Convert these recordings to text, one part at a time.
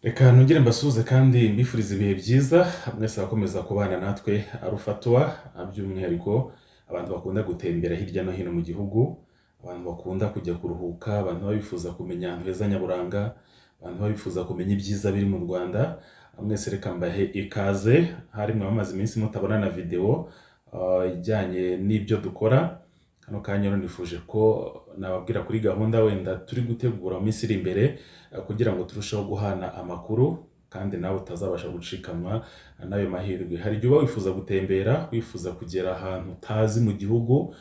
Reka ntugire mbasuhuze kandi mbifuriza ibihe byiza mwese abakomeza kubana natwe arufatwa by'umwihariko abantu bakunda gutembera hirya no hino mu gihugu, abantu bakunda kujya kuruhuka, abantu babifuza kumenya ahantu heza nyaburanga, abantu babifuza kumenya ibyiza biri mu Rwanda. Mwese reka mbahe ikaze, hari mwe bamaze iminsi mutabona na video ijyanye n'ibyo dukora. Kano kanya rero nifuje ko nababwira kuri gahunda wenda turi gutegura mu minsi iri imbere kugira ngo turusheho guhana amakuru kandi nawe utazabasha gucikanwa n'ayo mahirwe. Hari igihe uba wifuza gutembera, wifuza kugera ahantu utazi mu gihugu,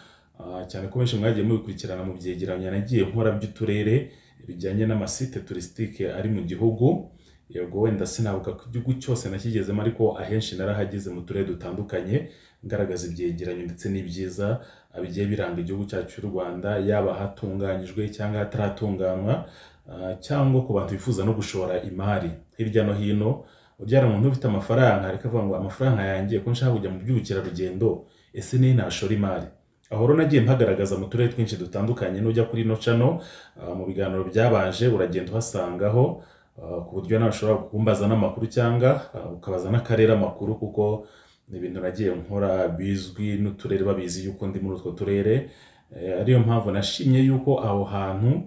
cyane ko benshi mwagiye mubikurikirana mu byegeranyo nagiye nkora by'uturere bijyanye n'amasite touristique ari mu gihugu. Yego wenda sinavuga ko igihugu cyose nakigezemo, ariko ahenshi narahageze mu turere dutandukanye ngaragaza ibyegeranyo ndetse n'ibyiza bigiye biranga igihugu cyacu cy'u Rwanda, yaba hatunganyijwe cyangwa hataratunganywa, cyangwa ku bantu bifuza no gushora imari hirya no hino. Uryara umuntu ufite amafaranga ariko avuga ngo amafaranga yanjye ko nshaka kujya mu by'ubukerarugendo, ese nihe nashora imari? Aho rero nagiye mpagaragaza mu turere twinshi dutandukanye. Nujya kuri ino channel mu biganiro byabanje uragenda uhasangaho, ku buryo nawe ushobora kumbaza n'amakuru cyangwa ukabaza n'akarere amakuru, kuko ni ibintu nagiye nkora bizwi n'uturere babizi yuko ndi muri utwo turere. Ariyo mpamvu nashimye yuko aho hantu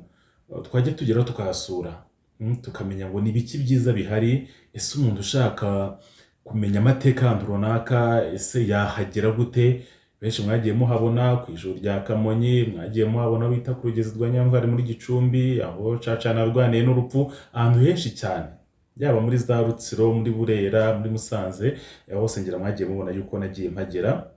twajya tugeraho tukahasura, tukamenya ngo ni ibiki byiza bihari. Ese umuntu ushaka kumenya amateka y'ahantu runaka, ese yahagera gute? Benshi mwagiye muhabona ku ijuru rya Kamonyi, mwagiye muhabona bita ku rugezi rwa Nyamvari muri Gicumbi, aho caca narwaniye n'urupfu, ahantu henshi cyane, yaba muri za Rutsiro, muri Burera, muri Musanze, hose ngira mwagiye mubona yuko nagiye mpagera.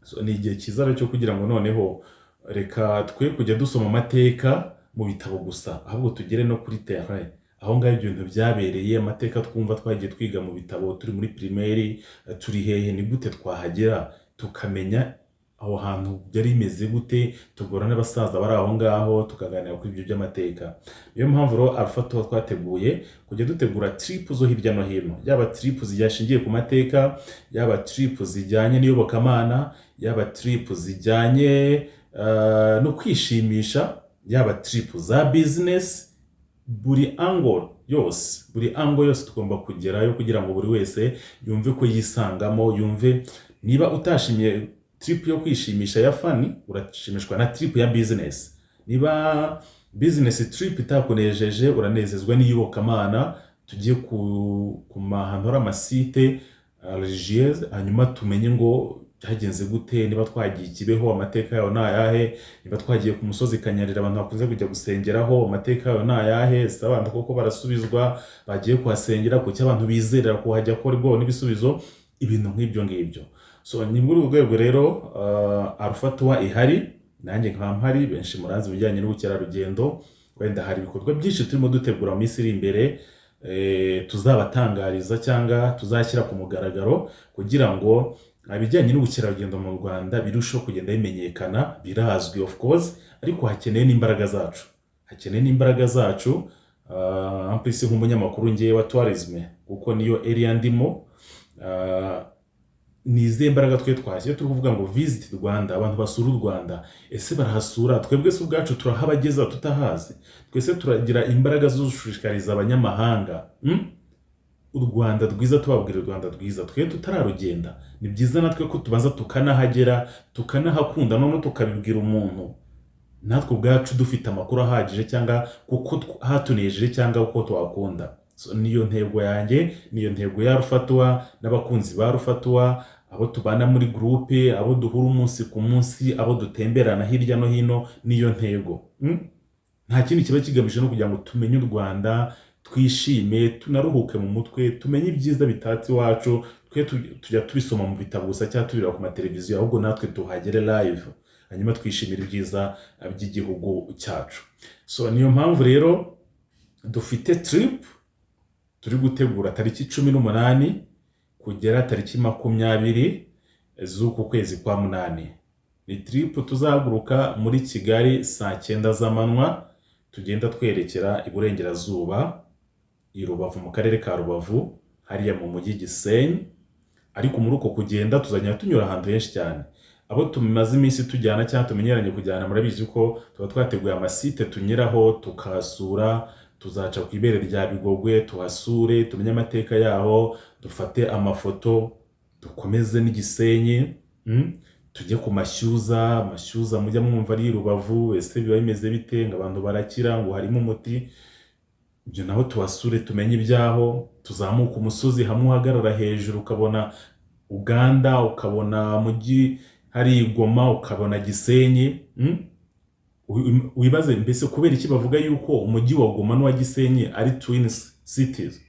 So ni igihe cyiza rero cyo kugira ngo noneho reka twe kujya dusoma amateka mu bitabo gusa, ahubwo tugere no kuri terrain, aho ngaho ibintu byabereye, amateka twumva twagiye twiga mu bitabo turi muri primaire, turi hehe, ni gute twahagera tukamenya aho hantu byari bimeze gute, tugora n'abasaza bari aho ngaho tukaganira kuri ibyo by'amateka. Niyo mpamvu rero arufatwa twateguye kujya dutegura trip zo hirya no hino, yaba trip zijyashingiye ku mateka, yaba trip zijyanye n'iyobokamana, yaba trip zijyanye no kwishimisha, yaba trip za business. Buri angle yose tugomba kugerayo kugira ngo buri wese yumve ko yisangamo, yumve niba utashimiye trip yo kwishimisha ya fani, urashimishwa na trip ya business. Niba business trip itakunejeje, uranezezwa n'iyobokamana. Tugiye ku mahantu hari amasite religieuse, hanyuma tumenye ngo byagenze gute, niba twagiye Kibeho amateka yaho nayahe, niba twagiye ku musozi Kanyarira abantu bakunze kujya gusengeraho amateka yaho nayahe, ese abantu koko barasubizwa bagiye kuhasengera, kuki abantu bizerera kuhajya ko rwo n'ibisubizo, ibintu nk'ibyo ngibyo. So ni muri urwego rero arufatwa ihari, nanjye nkaba mpari. Benshi muranzi bijyanye n'ubukerarugendo, wenda hari ibikorwa byinshi turimo dutegura mu minsi iri imbere, tuzabatangariza cyangwa tuzashyira ku mugaragaro kugira ngo ibijyanye n'ubukerarugendo mu Rwanda birushaho kugenda bimenyekana. Birazwi of course, ariko hakeneye n'imbaraga zacu. Ampisi nk'umunyamakuru ngiye wa tourism, kuko niyo area ndimo, nize mbaraga twe twashye turi kuvuga ngo visit Rwanda, abantu basura u Rwanda. Ese barahasura? Twebwe se ubwacu turahabageza tutahazi? Twese turagira imbaraga zo gushishikariza abanyamahanga u Rwanda rwiza, tubabwira u Rwanda rwiza twe tutararugenda. Ni byiza natwe ko tubanza tukanahagera, tukanahakunda, none tukabibwira umuntu natwe ubwacu dufite amakuru ahagije, cyangwa kuko hatunejeje cyangwa uko twakunda. So niyo ntego yanjye, niyo ntego ya Rufatwa n'abakunzi ba Rufatwa, abo tubana muri groupe, abo duhura umunsi ku munsi, abo dutemberana hirya no hino. Niyo ntego, nta kindi kiba kigamije no kugira ngo tumenye u Rwanda, twishime, tunaruhuke mu mutwe, tumenye ibyiza bitatse iwacu. Twe tujya tubisoma mu bitabo gusa cyangwa tubira ku mateleviziyo, ahubwo natwe tuhagere live, hanyuma twishimira ibyiza by'igihugu cyacu. So niyo mpamvu rero dufite trip turi gutegura tariki 18 kugera tariki 20 z'uku kwezi kwa munani. Ni trip tuzahaguruka muri Kigali saa 9 z'amanywa, tugenda twerekera iburengerazuba i Rubavu, mu karere ka Rubavu, hariya mu mujyi Gisenyi. Ariko muri uko kugenda tuzajya tunyura ahantu henshi cyane. Abo tumaze iminsi tujyana cyangwa tumenyeranye kujyana, murabizi ko tuba twateguye amasite tunyuraho tukasura, tuzaca ku ibere rya Bigogwe tuhasure tumenye amateka yaho, dufate amafoto, dukomeze n'Igisenyi, tujye ku mashyuza mujya mwumva ari Rubavu, ese biba bimeze bite, ngo abantu barakira, ngo harimo umuti. Ibyo naho tuhasure tumenye ibyaho, tuzamuka umusozi hamwe uhagarara hejuru ukabona Uganda, ukabona mujyi hari Goma, ukabona Gisenyi. Wibaze mbese kubera iki bavuga yuko umujyi wa Goma n'uwa Gisenyi ari twin cities?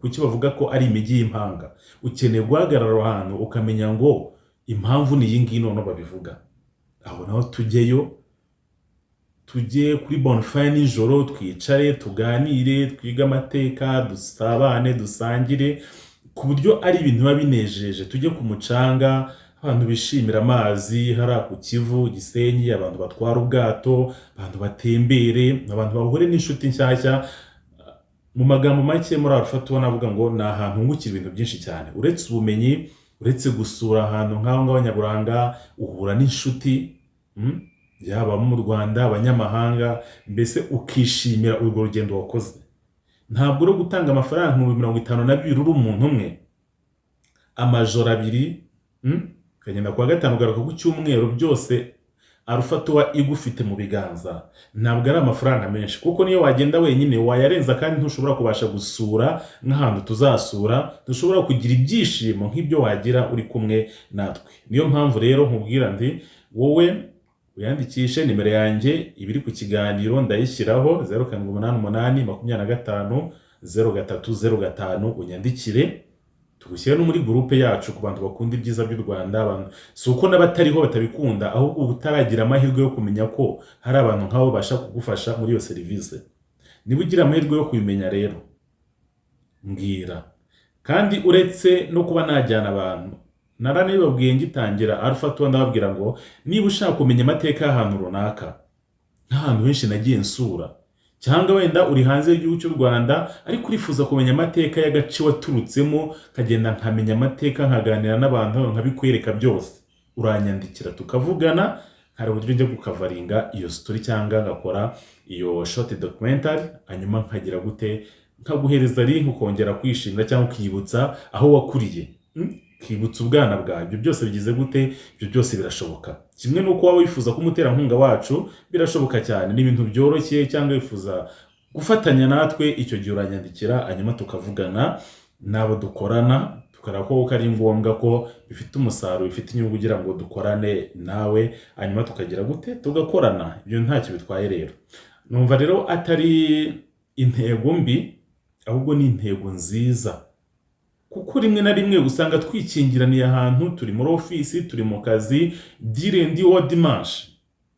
Kuki bavuga ko ari imijyi y'impanga? Ukeneye guhagarara ahantu ukamenya ngo impamvu ni iyi ngiyi none babivuga. Aho naho tujyeyo, tujye kuri bonfire nijoro, twicare tuganire, twiga amateka, dusabane, dusangire, ku buryo ari ibintu biba binejeje. Tujye ku mucanga, abantu bishimira amazi, hara ku Kivu, Gisenyi, abantu batwara ubwato, abantu batembere, abantu bahure n'inshuti nshyashya. Mu magambo make muri Arufatuwa navuga ngo ni ahantu hungukira ibintu byinshi cyane, uretse ubumenyi, uretse gusura ahantu nk'aho ngaho nyaburanga, uhura n'inshuti yaba mu Rwanda, abanyamahanga, mbese ukishimira urwo rugendo wakoze. Ntabwo uri gutanga amafaranga 52 uri umuntu umwe, amajoro 2, kagenda kuwa gatanu garuka ku cyumweru, byose Arufatuwa igufite mu biganza. Ntabwo ari amafaranga menshi, kuko niyo wagenda wenyine wayarenza, kandi ntushobora kubasha gusura nk'ahantu tuzasura, ntushobora kugira ibyishimo nk'ibyo wagira uri kumwe natwe. Niyo mpamvu rero nkubwira ndi wowe uyandikishe, nimero yanjye ibiri ku kiganiro ndayishyiraho 0788 25 0305, unyandikire tugushyira no muri groupe yacu ku bantu bakunda ibyiza by'u Rwanda. Abantu si uko n'abatariho batabikunda, ahubwo utaragira amahirwe yo kumenya ko hari abantu nk'abo basha kugufasha muri iyo serivisi. Niba ugira amahirwe yo kubimenya rero mbwira. Kandi uretse no kuba najyana abantu, naranibabwiye ngitangira Arufatuwa, ndababwira ngo niba ushaka kumenya amateka y'ahantu runaka, nk'ahantu henshi nagiye nsura, cyangwa wenda uri hanze y'igihugu cy'u Rwanda ariko urifuza kumenya amateka y'agace waturutsemo, kagenda nkamenya amateka, nkaganira n'abantu, nkabikwereka byose, uranyandikira tukavugana, hari uburyo njye gukavaringa iyo story cyangwa ngakora iyo short documentary, hanyuma nkagira gute, nkaguhereza link ukongera kwishimira cyangwa ukibutsa aho wakuriye, kibutsa ubwana bwawe. Ibyo byose bigize gute? Ibyo byose birashoboka. Kimwe nuko waba wifuza ko umuterankunga wacu, birashoboka cyane, ni ibintu byoroshye. Cyangwa wifuza gufatanya natwe, icyo gihe uranyandikira, hanyuma tukavugana nabo dukorana, tukareba ko ari ngombwa ko bifite umusaruro, bifite inyungu kugira ngo dukorane nawe, hanyuma tukagira gute, tugakorana. Ibyo ntacyo bitwaye rero. Numva rero atari intego mbi, ahubwo ni intego nziza, kuko rimwe na rimwe usanga twikingiraniye ahantu, turi muri ofisi, turi mu kazi, direndi wa dimanche,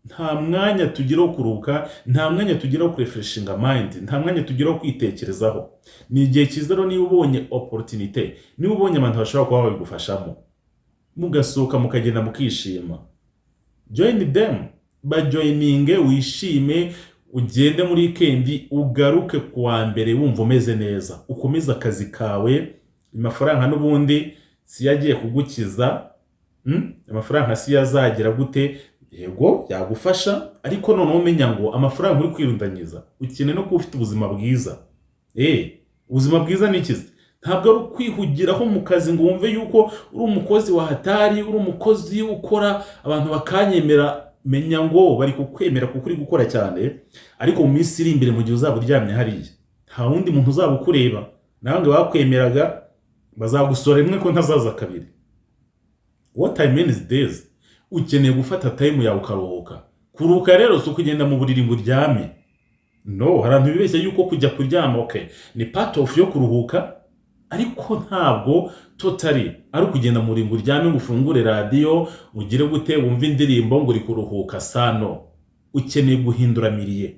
nta mwanya tugira wo kuruhuka, nta mwanya tugira wo refreshinga mind, nta mwanya tugira wo kwitekerezaho. Ni igihe cyiza rero niba ubonye opportunity, niba ubonye abantu bashobora kuba babigufashamo, mugasohoka mukagenda mukishima, join them, bajoininge, wishime, ugende muri weekend, ugaruke kuwa mbere wumva umeze neza, ukomeza akazi kawe. Amafaranga n'ubundi si yagiye kugukiza, amafaranga si yazagira gute, yego yagufasha, ariko none umenya ngo amafaranga uri kwirundanyiza, ukeneye no kuba ufite ubuzima bwiza. Ubuzima bwiza ni iki? Ntabwo ari kwihugiraho mu kazi ngo wumve yuko uri umukozi wa hatari, uri umukozi ukora abantu bakanyemera. Menya ngo bari kukwemera kuko uri gukora cyane, ariko mu minsi iri imbere mu gihe uzaba uryamye hariya, nta wundi muntu uzaba ukureba, nawe ngo bakwemeraga bazagusora rimwe ko ntazaza kabiri. What I mean is this: ukeneye gufata time yawe ukaruhuka. Kuruhuka rero si ukugenda mu buriri ngo uryame. No, hari abantu bibeshya yuko kujya kuryama okay ni part of yo kuruhuka, ariko ntabwo totally ari kugenda mu buriri ngo uryame, ngo ufungure radio ugire gute wumva indirimbo ngo uri kuruhuka. Sano, ukeneye guhindura miliye.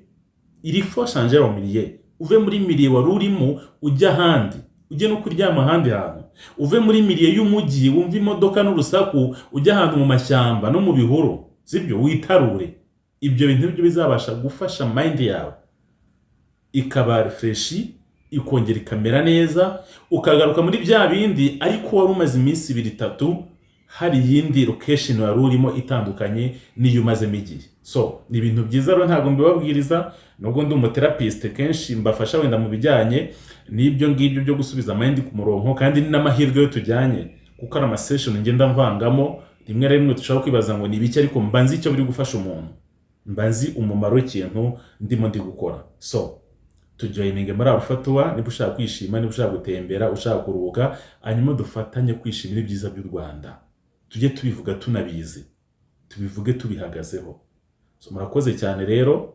Il faut changer la miliye. Uve muri miliye wari urimo ujya ahandi, ujye no kuryama ahandi hantu. Uve muri miliye y'umujyi wumva imodoka n'urusaku, ujya ahantu mu mashyamba no mu bihuru, sibyo, witarure. Ibyo bintu byo bizabasha gufasha mind yawe ikaba refresh, ikongera ikamera neza, ukagaruka muri bya bindi ariko wari umaze iminsi 2-3 hari iyindi location wari urimo itandukanye n'iyo umazemo igihe. So ni ibintu byiza rero, ntabwo mbibabwiriza, nubwo ndi umuterapiste kenshi mbafasha wenda mu bijyanye n'ibyo ngibyo byo gusubiza mind ku murongo, kandi ni n'amahirwe yo tujyanye kuko ari amasession ngenda mvangamo. Rimwe na rimwe dushobora kwibaza ngo ni ibiki, ariko mba nzi icyo biri gufasha umuntu, mba nzi umumaro w'ikintu ndimo ndi gukora. So tujoyininge muri Arufatuwa niba ushaka kwishima, niba ushaka gutembera, ushaka kuruhuka, hanyuma dufatanye kwishimira ibyiza by'u Rwanda. Tujye tubivuga tunabizi, tubivuge tubihagazeho. So murakoze cyane rero,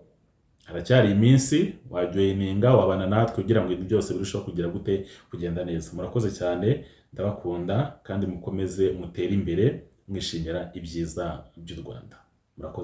haracyari iminsi, wajoyininga wabana natwe kugira ngo ibintu byose birusheho kugira gute kugenda neza. Murakoze cyane, ndabakunda kandi mukomeze mutere imbere mwishimira ibyiza by'u Rwanda. Murakoze.